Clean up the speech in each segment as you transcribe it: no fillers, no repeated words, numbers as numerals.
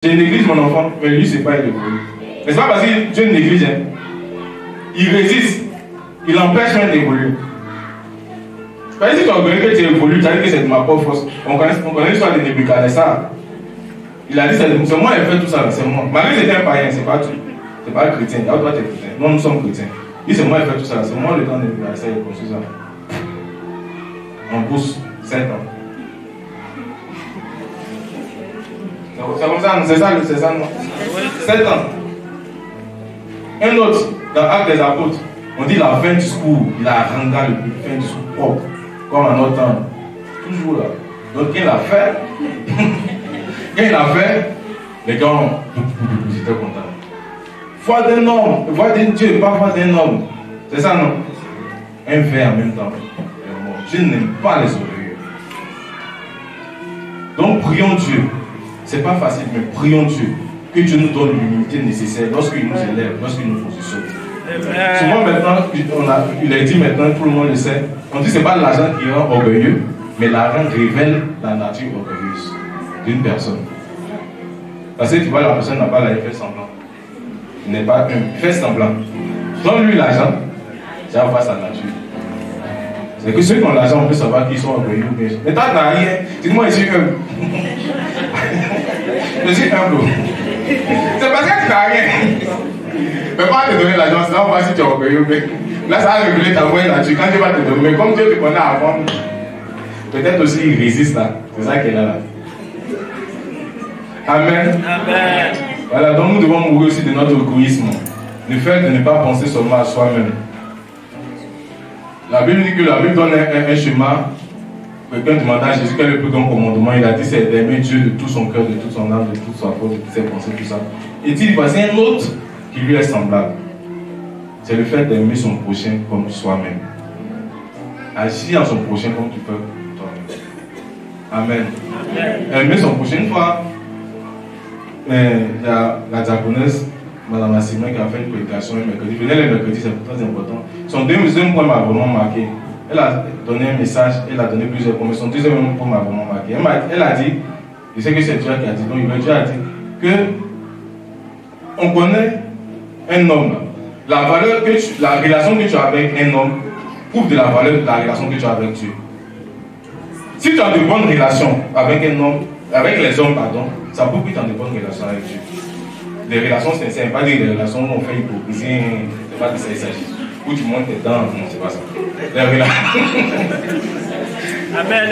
Je néglige mon enfant, mais lui, c'est pas il évolue. Mais c'est pas parce que Dieu néglige, hein. Il résiste, il empêche même d'évoluer. Parce que si tu as que tu évolues, tu as dit que c'est de ma propre force. On connaît l'histoire de Nebuchadnezzar. Il a dit c'est moi qui ai fait tout ça, c'est moi. Malgré que c'était un païen, c'est pas tu. C'est pas un chrétien. Là, toi, tu es chrétien. Non, nous sommes chrétiens. Il dit c'est moi qui ai fait tout ça, c'est moi le temps de Nebuchadnezzar qui a construit ça. On pousse 7 ans. C'est comme ça, c'est ça, non? 7 ans. Un autre, dans Actes des Apôtres, on dit la fin du discours, il a rendu le plus fin du discours propre, comme en notre temps. Toujours là. Donc, quand il a fait, les gars, j'étais content. Foi d'un homme, foi d'un Dieu, pas foi d'un homme. C'est ça, non? Un verre en même temps. Je n'aime pas les orgueilleux. Donc, prions Dieu. C'est pas facile, mais prions Dieu que Dieu nous donne l'humilité nécessaire lorsqu'il nous élève, lorsqu'il nous positionne. Souvent maintenant, il a dit maintenant, tout le monde le sait, on dit que ce n'est pas l'argent qui rend orgueilleux, mais l'argent révèle la nature orgueilleuse d'une personne. Parce que tu vois, la personne n'a pas la fait semblant. Il n'est pas un, fait semblant. Donne-lui l'argent, ça va voir sa nature. C'est que ceux qui ont l'argent, on peut savoir qu'ils sont orgueilleux. Mais toi, tu n'as rien. Dis-moi, je suis humble. Je suis humble. C'est parce que tu n'as rien. Mais pas te donner l'argent, c'est là on va voir si tu es orgueilleux. Là, ça va révéler ta vraie nature. Quand Dieu va te donner, mais comme Dieu te connaît avant, peut-être aussi il résiste là. C'est ça qu'il a là. Amen. Amen. Voilà, donc nous devons mourir aussi de notre égoïsme. Le fait de ne pas penser seulement à soi-même. La Bible dit que la Bible donne un schéma. Quelqu'un demanda à Jésus quel est le plus grand commandement. Il a dit c'est d'aimer Dieu de tout son cœur, de toute son âme, de toute sa force, de toutes ses pensées, tout ça. Et il voici un autre qui lui est semblable. C'est le fait d'aimer son prochain comme soi-même. Agis en son prochain comme tu peux toi-même. Amen. Aimer son prochain. Une fois, il y a la diaconesse, Madame Assima, qui a fait une prédication le mercredi. Venez le mercredi, c'est très important. Son deuxième point m'a vraiment marqué. Elle a donné un message, elle a donné plusieurs points, mais son deuxième point m'a vraiment marqué. Elle a dit, je sais que c'est Dieu qui a dit, donc Dieu a dit que on connaît un homme. La relation que tu as avec un homme prouve de la valeur de la relation que tu as avec Dieu. Si tu as de bonnes relations avec un homme, avec les hommes, pardon, ça prouve que tu as de bonnes relations avec Dieu. Des relations sincères, pas des relations où on fait hypocrisie, c'est pas de ça il s'agit. Où tu montes tes dents, non, c'est pas ça. Les relations. Amen.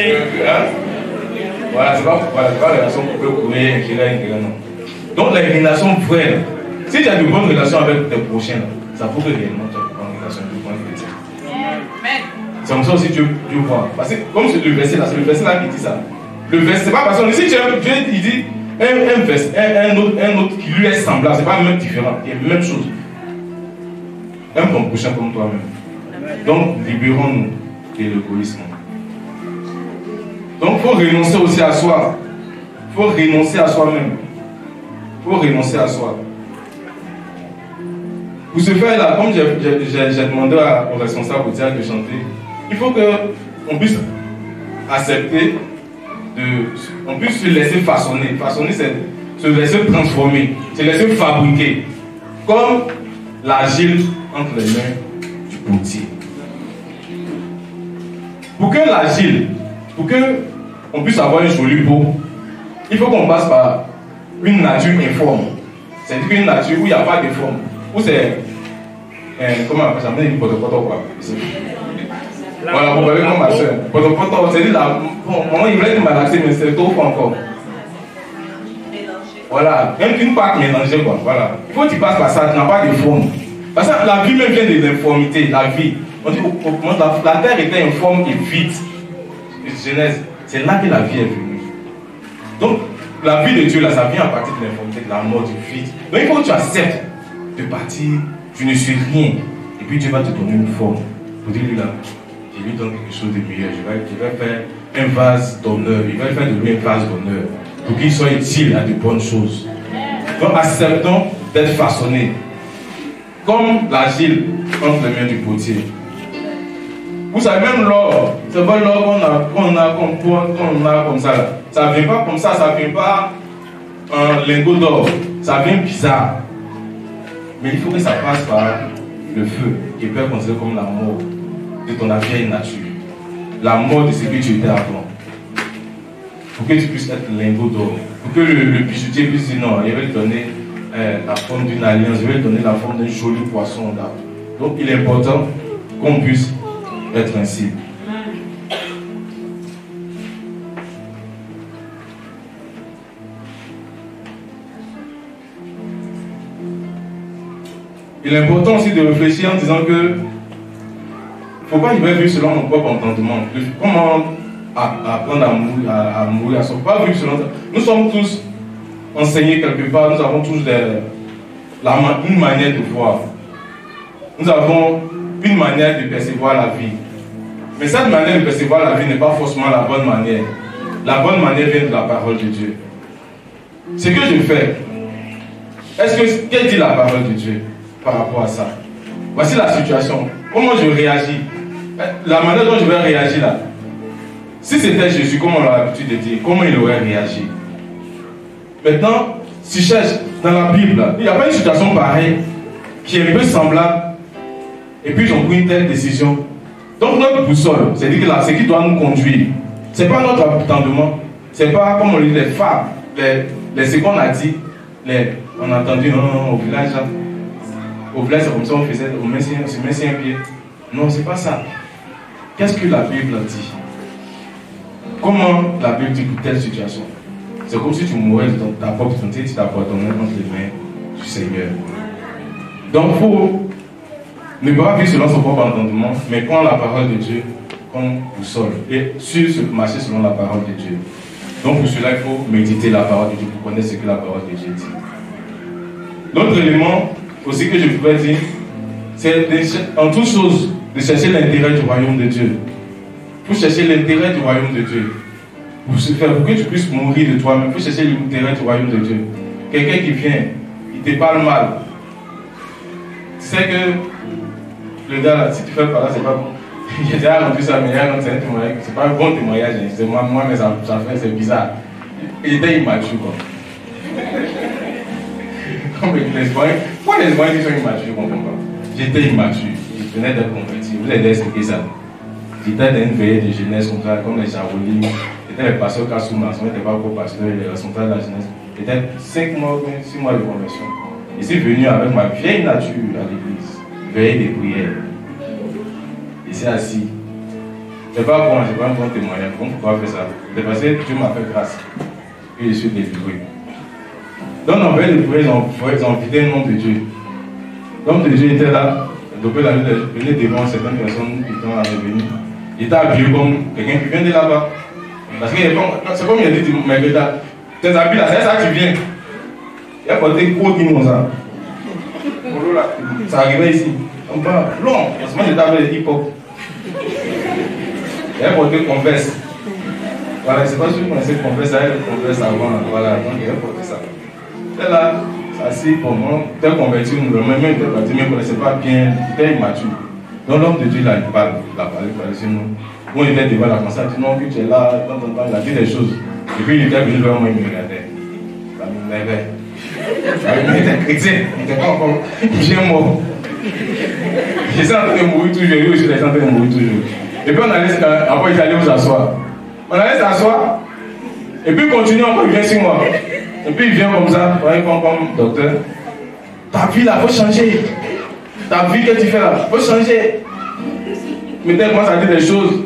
Voilà, c'est pas la relation qu'on peut courir, non. Donc les relations vraies, si tu as de bonnes relations avec tes prochains, ça prouve que réellement tu as de bonnes relations avec tes chrétiens. C'est comme ça aussi Dieu voit. Parce que comme c'est le verset là qui dit ça. Le verset, c'est pas parce que si Dieu il dit un autre qui lui est semblable, c'est pas même différent, c'est la même chose. Aime ton prochain comme toi-même. Donc, libérons-nous de l'égoïsme. Donc, il faut renoncer aussi à soi. Il faut renoncer à soi-même. Il faut renoncer à soi. Pour ce faire-là, comme j'ai demandé aux responsables au théâtre de chanter, il faut qu'on puisse accepter, on puisse se laisser façonner. Façonner, c'est se laisser transformer, se laisser fabriquer. Comme l'argile entre les mains du potier. Pour que l'argile, pour qu'on puisse avoir une jolie peau, il faut qu'on passe par une nature informe. C'est-à-dire qu'une nature où il n'y a pas de forme. Où c'est. Comment on appelle ça? Il potopoto quoi. Voilà, vous voyez comme ma soeur. Potopoto, c'est-à-dire là. Maman, il voulait être malaxé, mais c'est trop fort encore. Voilà, même une pâte mélangée quoi. Voilà. Il faut que tu passes par ça, tu n'as pas de forme. Parce que la vie même vient de l'informité, la vie. On dit la terre était informe et vide. Genèse, c'est là que la vie est venue. Donc, la vie de Dieu, là, ça vient à partir de l'informité, de la mort, du vide. Donc, il faut que tu acceptes de partir, tu ne suis rien. Et puis, Dieu va te donner une forme. Pour dire, lui, là, je lui donne quelque chose de meilleur. Je vais faire un vase d'honneur. Il va faire de lui un vase d'honneur. Pour qu'il soit utile à de bonnes choses. Donc, acceptons d'être façonnés. Comme l'argile entre les mains du potier. Vous savez, même l'or, c'est pas l'or qu'on a comme ça. Ça ne vient pas comme ça, ça ne vient pas un lingot d'or, ça vient bizarre. Mais il faut que ça passe par le feu, qui peut être considéré comme la mort de ton vieille nature. La mort de ce que tu étais avant. Pour que tu puisses être lingot d'or. Pour que le bijoutier puisse dire non, il va te donner la forme d'une alliance, il va te donner la forme d'un joli poisson là. Donc il est important qu'on puisse être ainsi. Il est important aussi de réfléchir en disant que il ne faut pas vivre selon mon propre entendement. Comment apprendre à mourir à son pas vivre selon. Nous sommes tous enseignés quelque part, nous avons tous une manière de voir. Nous avons une manière de percevoir la vie. Mais cette manière de percevoir la vie n'est pas forcément la bonne manière. La bonne manière vient de la parole de Dieu. Ce que je fais, qu'est-ce que dit la parole de Dieu par rapport à ça? Voici la situation. Comment je réagis? La manière dont je vais réagir là. Si c'était Jésus, comme on a l'habitude de dire, comment il aurait réagi? Maintenant, si je cherche dans la Bible, il n'y a pas une situation pareille qui est un peu semblable. Et puis ils ont pris une telle décision. Donc notre boussole, c'est-à-dire que là, ce qui doit nous conduire, ce n'est pas notre entendement, ce n'est pas comme on dit les fables, ce qu'on a dit, on a entendu non, au village, là. Au village c'est comme ça, on se met un pied. Non, c'est pas ça. Qu'est-ce que la Bible dit? Comment la Bible dit pour telle situation? C'est comme si tu mourais de ta propre santé, tu t'abandonnais entre les mains du Seigneur. Donc il faut ne pas vivre selon son propre entendement, mais prendre la parole de Dieu comme boussole et marcher selon la parole de Dieu. Donc pour cela, il faut méditer la parole de Dieu pour connaître ce que la parole de Dieu dit. L'autre élément aussi que je pourrais dire, c'est en toute chose de chercher l'intérêt du royaume de Dieu. Il faut chercher l'intérêt du royaume de Dieu. Pour que tu puisses mourir de toi-même, il faut chercher l'intérêt du royaume de Dieu. Quelqu'un qui vient, il te parle mal. Tu sais que le gars là, si tu fais par là, c'est pas bon. J'ai déjà rendu ça, mais c'est un témoignage. C'est pas un bon témoignage. C'est moi, mais ça fait, c'est bizarre. Il était immature, quoi. Comme les espoirs. Pourquoi les espoirs qui sont immatures, je ne comprends pas. J'étais immature. Je venais d'être converti. Vous avez expliqué ça. J'étais dans une veillée de jeunesse comme ça, comme les Jarolis. J'étais le pasteur Kassouma, ce n'était pas encore pasteur, il est responsable de la jeunesse. J'étais 6 mois de conversion. Je suis venu avec ma vieille nature à l'église, veillée des prières. Il s'est assis. C'est pas bon, c'est pas un bon témoignage. Pourquoi faire ça? C'est parce que Dieu m'a fait grâce. Et je suis délivré. Donc, en veille de prière, ils ont invité le nom de Dieu. L'homme de Dieu était là. Depuis la nuit, il venait devant certaines personnes qui étaient revenues. Il était habillé comme quelqu'un qui vient de là-bas. Parce que c'est comme il a dit, mais tes habits là, c'est ça que tu viens. Il a porté gros comme ça. Ça arrivait ici. On va long. Parce que moi j'étais avec les hip-hop. Il a porté Converse. Voilà, c'est pas sûr que vous connaissez Converse, ça a Converse avant. Voilà, donc il a porté ça. Et là, assis pour moi, tel converti, même il était parti, mais il ne connaissait pas bien, il était immature. Donc l'homme de Dieu là, il parle, il parlait sur nous. Moi, il était devant la conscience, il dit non, que tu es là, il a dit des choses. Et puis il était venu vers moi, il me regardait. Ça m'énervait. Il était chrétien, il n'était pas encore bien mort. J'étais en train de mourir toujours, lui aussi, il était en train de mourir toujours. Et puis on allait, après il allait vous asseoir. On allait s'asseoir, et puis il continue encore, il vient sur moi. Et puis il vient comme ça, comme docteur. Ta vie là, il faut changer. Ta vie que tu fais là, il faut changer. Mais dès que moi ça dit des choses,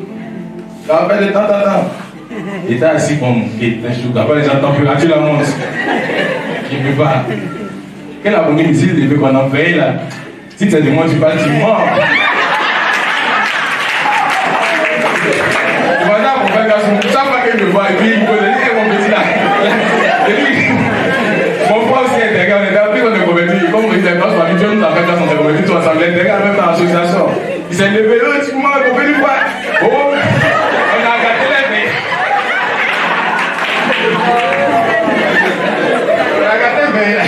ça va faire des temps. Il était assis comme un chou. Après les gens température la monte. Il ne peut pas. Quelle abonnée ici, il veut qu'on en paye là. Si tu es de moi, tu parles, tu mords. Voilà, mon frère, chaque fois qu'il me voit, et puis il me dit, mon petit là. Et puis, mon frère aussi est derrière, on était appris qu'on est converti. Comme on disait, quand je m'habitue, Dieu nous a fait quand on est converti, tout ensemble, il est derrière, même dans l'association. Il s'est levé, tu m'as compris quoi? Oh, on a gâté les mains. On a gâté les mains.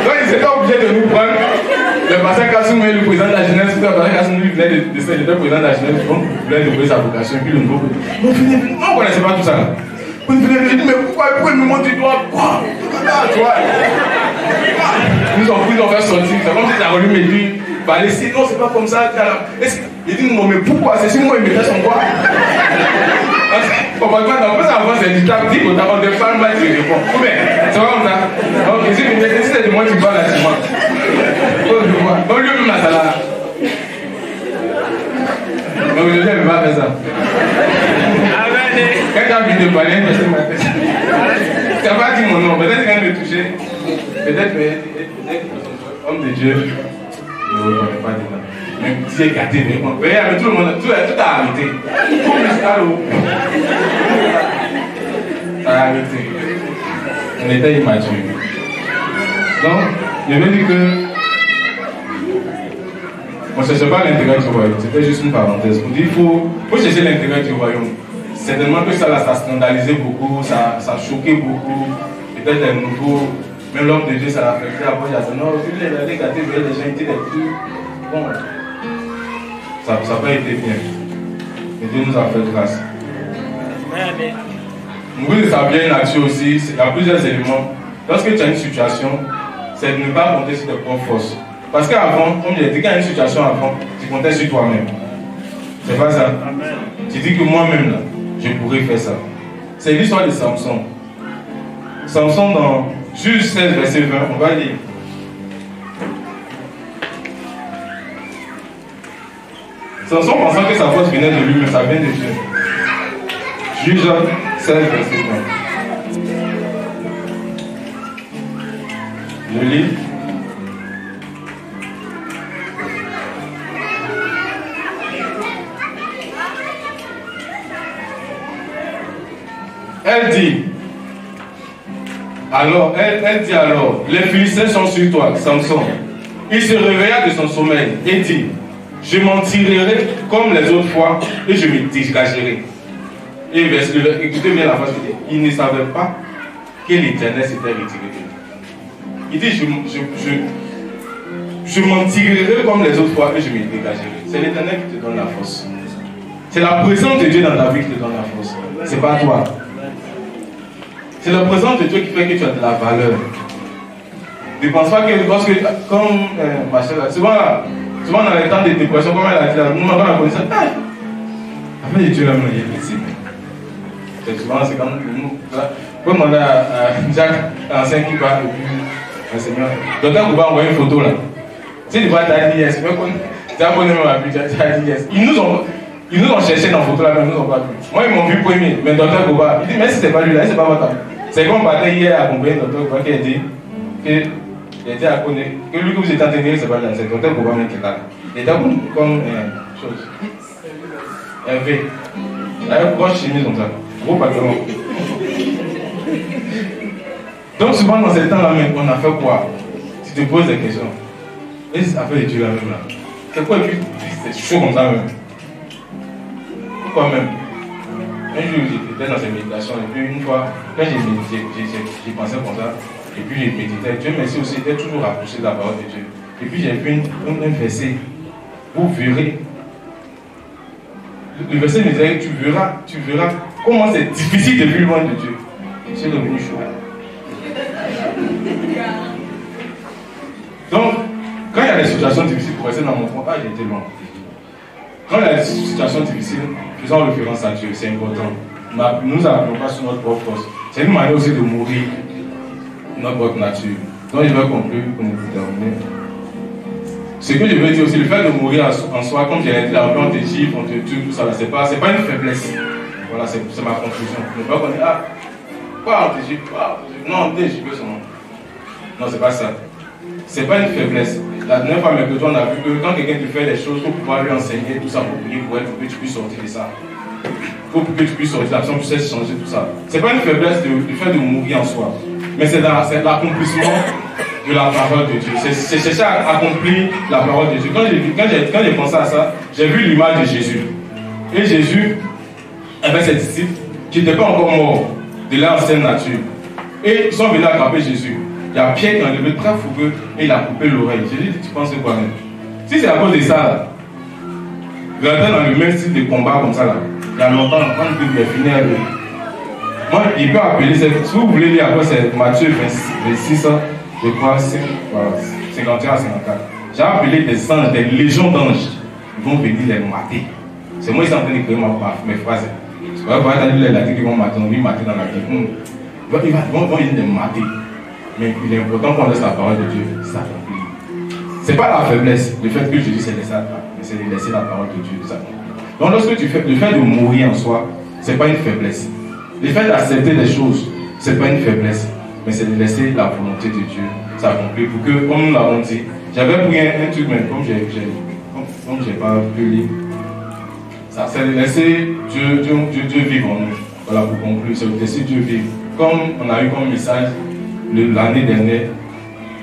Donc, ils étaient obligés de nous prendre. Le pasteur Kassoum est le président de la jeunesse, le pasteur Kassoum lui venait de décéder, le président de la jeunesse, donc il venait de trouver sa vocation, et puis le nouveau. Non, on ne connaissait pas tout ça. Vous ne venez j'ai dit, mais pourquoi il me montre du doigt? Quoi? Tu vois? Ils ont fait sortir. C'est comme si tu as voulu me dire, bah, laissez, non, c'est pas comme ça. Il dit, non, mais pourquoi? C'est si moi, il me fait son doigt. On va pas dans ça avant, c'est du tactique, on a des femmes, tu réponds. C'est pas comme ça. Donc, si c'est de moi, tu parles à moi. On lui même la salade. Donc, je ne vais pas faire ça. Quand tu as envie de parler, tu n'as pas dit mon nom. Peut-être qu'elle me toucher. Peut-être homme de Dieu. Je ne reconnais pas dedans. Mais tu es gâté, mais tout le monde, tout a arrêté. Allô? Ça a arrêté. On était immature. Donc, je veux dire que on ne cherchait pas l'intérêt du royaume, c'était juste une parenthèse. Pour dire qu'il faut chercher l'intérêt du royaume. Certainement que ça scandalisé beaucoup, ça choqué beaucoup. Peut-être les nouveaux, même l'homme de Dieu, ça l'a affecté. Après, il a dit non, il a gâté, les gens étaient des plus. Bon, ça n'a pas été bien. Mais Dieu nous a fait grâce. Mourir de sa vieille nature aussi, il y a plusieurs éléments. Lorsque tu as une situation, c'est de ne pas compter sur tes propres forces. Parce qu'avant, comme je l'ai dit, quand il y a une situation avant, tu comptais sur toi-même. C'est pas ça. Tu dis que moi-même, là, je pourrais faire ça. C'est l'histoire de Samson. Samson, dans Juge 16, verset 20, on va lire. Samson pensant que sa force venait de lui, mais ça vient de Dieu. Juge 16, verset 20. Je lis. Elle dit alors, les Philistins sont sur toi, Samson. Il se réveilla de son sommeil et dit, je m'en tirerai comme les autres fois et je me dégagerai. Et écoutez bien la phrase, il ne savait pas que l'Éternel s'était retiré de lui. Il dit, je m'en tirerai comme les autres fois et je me dégagerai. C'est l'Éternel qui te donne la force. C'est la présence de Dieu dans ta vie qui te donne la force. C'est pas toi. C'est la présence de Dieu qui fait que tu as de la valeur. Ne pense pas que, parce que comme ma chère, souvent dans les temps de dépression, comme elle a dit là, nous m'avons la connaissance. Après Dieu là, il est ici. C'est souvent, c'est quand nous. Comme on a Jacques, l'ancien qui parle, le Seigneur. Docteur Kouba a envoyé une photo là. Si tu vois, tu as dit yes. Tu as abonné ma vie, tu as dit yes. Ils nous ont cherché dans la photo là, mais ils nous ont pas vu. Moi, ils m'ont vu premier, mais Docteur Kouba, il dit, mais si c'est pas lui là, c'est pas votre ami. C'est comme on partait hier à accompagner Docteur Kouba qui a dit qu'il était à connaître, que lui que vous êtes entendu, c'est pas là, c'est Docteur Kouba qui est là. Il était comme chose. Hervé. Il a une grosse chemise comme ça, gros pantalon. Donc souvent dans ces temps-là même, on a fait quoi? Tu te poses des questions. Et ça fait Dieu là même là. C'est quoi et puis c'est chaud comme ça même? Pourquoi même? Un jour j'étais dans ces méditations et puis une fois, quand j'ai pensé comme ça, et puis j'ai médité, Dieu merci aussi, j'étais toujours rapproché de la parole de Dieu. Et puis j'ai vu un verset, vous verrez. Le verset me disait, tu verras comment c'est difficile de vivre loin de Dieu. C'est devenu chaud. Donc, quand il y a des situations difficiles, pour rester dans mon fond, j'étais loin. Quand il y a des situations difficiles, faisons référence à Dieu, c'est important. Nous n'appelons pas sur notre propre force. C'est une manière aussi de mourir notre propre nature. Donc, je vais conclure pour nous terminer. Ce que je veux dire aussi, le fait de mourir en soi, comme j'ai dit, on te gifle, on te tue, tout ça, c'est pas une faiblesse. Voilà, c'est ma conclusion. Ne pas qu'on dise, quoi on te gifle, non, on te gifle seulement. Non, c'est pas ça. C'est pas une faiblesse. La dernière fois, mais on a vu que quand quelqu'un te fait des choses, il faut pouvoir lui enseigner tout ça pour prier pour elle, pour que tu puisses sortir de ça. Pour que tu puisses sortir de ça, pour que tu puisses changer tout ça. C'est pas une faiblesse du fait de mourir en soi, mais c'est l'accomplissement de la parole de Dieu. C'est chercher à accomplir la parole de Dieu. Quand j'ai pensé à ça, j'ai vu l'image de Jésus. Et Jésus avait ses disciples qui n'étaient pas encore morts de leur ancienne nature. Et ils sont venus attraper Jésus. Il y a Pierre qui a enlevé très fougueux et il a coupé l'oreille. Jésus dit, tu penses quoi même? Si c'est à cause de ça, là, vous êtes dans le même style de combat comme ça, là, il y a longtemps, quand il est fini, Moi, il peut appeler, si vous voulez lire après, c'est Matthieu 26, je crois, 51 à 54. J'ai appelé des anges, des légions d'anges. Ils vont venir les mater. C'est moi qui suis en train d'écrire mes phrases. C'est pas vrai, il a dit qu'ils vont mater, on vient mater dans la vie. Ils vont venir les mater. Mais il est important qu'on laisse la parole de Dieu s'accomplir. Ce n'est pas la faiblesse, le fait que Jésus s'est laissé attendre, mais c'est de laisser la parole de Dieu s'accomplir. Donc lorsque tu fais, le fait de mourir en soi, ce n'est pas une faiblesse. Le fait d'accepter les choses, ce n'est pas une faiblesse, mais c'est de laisser la volonté de Dieu s'accomplir. Pour que, comme nous l'avons dit, j'avais pris un truc, mais comme je n'ai pas pu lire, ça c'est de laisser Dieu vivre en nous. Voilà, pour conclure, c'est de laisser Dieu vivre. Comme on a eu comme message l'année dernière,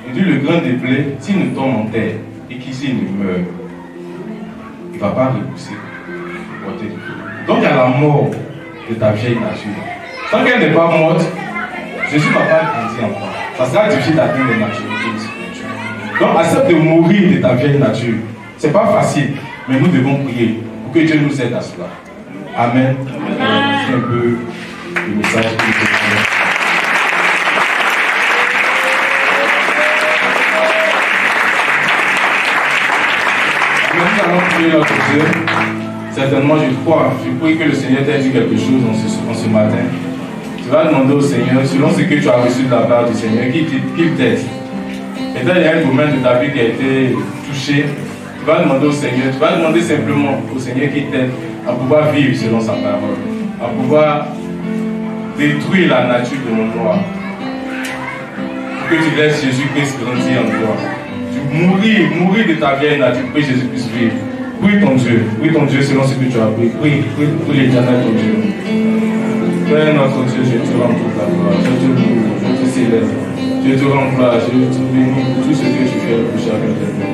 il dit le grain de blé, s'il ne tombe en terre et qu'ici il meurt, il ne va pas repousser. Donc il y a la mort de ta vieille nature. Tant qu'elle n'est pas morte, Jésus ne va pas grandir encore. Ça sera difficile d'atteindre les maturités spirituelles. Donc accepte de mourir de ta vieille nature. Ce n'est pas facile, mais nous devons prier pour que Dieu nous aide à cela. Amen. C'est un peu le message que je veux. Nous allons prier notre Dieu. Certainement, je prie que le Seigneur t'ait dit quelque chose en ce matin. Tu vas demander au Seigneur, selon ce que tu as reçu de la part du Seigneur, qu'il t'aide. Peut-être il y a un domaine de ta vie qui a été touché. Tu vas demander au Seigneur, tu vas demander simplement au Seigneur qu'il t'aide à pouvoir vivre selon sa parole, à pouvoir détruire la nature de mon droit. Que tu laisses Jésus-Christ grandir en toi. Mourir de ta vieille nature pour que Jésus puisse vivre. Prie ton Dieu selon ce que tu as pris. Prie l'Éternel ton Dieu. Père notre Dieu, je te rends toute la gloire. Je te loue, je te célèbre. Je te rends gloire, je te bénis pour tout ce que tu fais pour chacun de nous.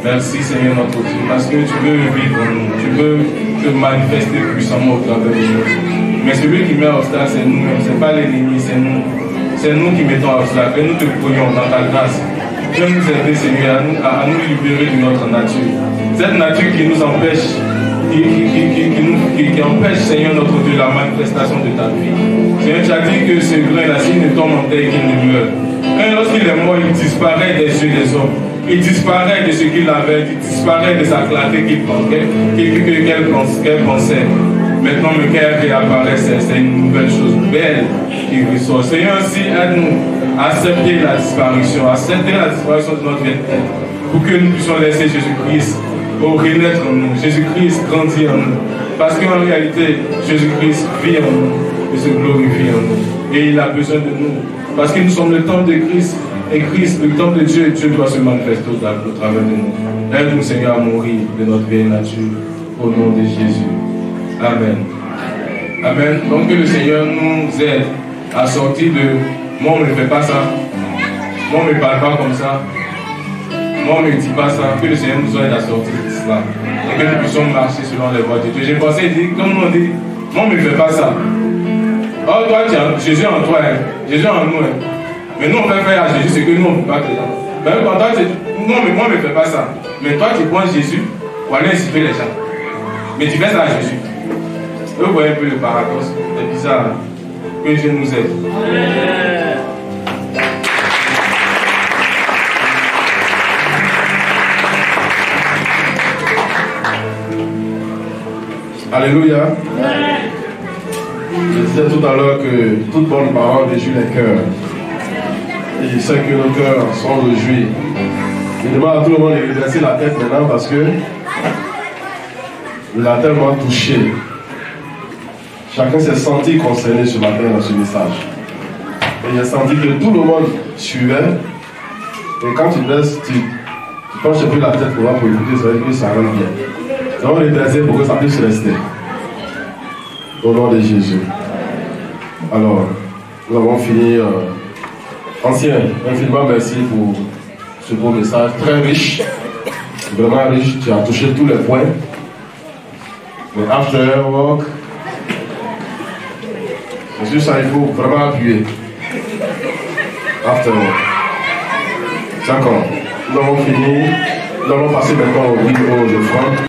Merci Seigneur notre Dieu, parce que tu veux vivre en nous. Tu veux te manifester puissamment au travers de nous. Mais celui qui met obstacle, c'est nous-mêmes. Ce n'est pas l'ennemi, c'est nous. C'est nous qui mettons obstacle. Et nous te prions dans ta grâce. Viens nous aider, Seigneur, à nous libérer de notre nature. Cette nature qui nous empêche, qui empêche, Seigneur, notre Dieu, la manifestation de ta vie. Seigneur, tu as dit que ce grain-là, s'il ne tombe en terre, qu'il ne meurt. Et lorsqu'il est mort, il disparaît des yeux des hommes. Il disparaît de ce qu'il avait, il disparaît de sa clarté qu'elle pensait. Maintenant, le cœur réapparaît, c'est une nouvelle chose belle qui ressort. Seigneur, aussi, aide-nous à accepter la disparition de notre vie, pour que nous puissions laisser Jésus-Christ renaître en nous, Jésus-Christ grandir en nous. Parce qu'en réalité, Jésus-Christ vit en nous et se glorifie en nous. Et il a besoin de nous. Parce que nous sommes le temple de Christ. Et Christ, le temple de Dieu, Dieu doit se manifester au travers de nous. Aide-nous, Seigneur, à mourir de notre vieille nature. Au nom de Jésus. Amen. Amen. Donc que le Seigneur nous aide à sortir de moi on ne fait pas ça, moi on ne me parle pas comme ça, moi on ne me dit pas ça. Que le Seigneur nous aide à sortir de cela et que nous puissions marcher selon les voies de Dieu. J'ai pensé, comme on dit, moi on ne me fait pas ça. Oh toi tu as Jésus en toi, hein. Jésus en nous, hein. Mais nous on fait faire à Jésus ce que nous on ne peut pas faire. Ben, quand toi moi on ne me fait pas ça, mais toi tu prends Jésus pour aller inciter les gens. Mais tu fais ça à Jésus. Vous voyez un peu le paradoxe, c'est bizarre. Que Dieu nous aide. Alléluia. Je disais tout à l'heure que toute bonne parole réjouit les cœurs. Et je sais que nos cœurs sont réjouis. Je demande à tout le monde de redresser la tête maintenant parce que il a tellement touché. Chacun s'est senti concerné ce matin dans ce message. Et j'ai senti que tout le monde suivait. Et quand tu laisses, tu penches un peu la tête pour écouter, ça veut dire que ça rentre bien. Donc on est dressé pour que ça puisse rester. Au nom de Jésus. Alors, nous avons fini. Ancien, infiniment merci pour ce beau message. Très riche. Vraiment riche. Tu as touché tous les points. Mais after work, c'est juste ça, il faut vraiment appuyer. After work. D'accord. Nous avons fini. Nous allons passer maintenant au livre de France.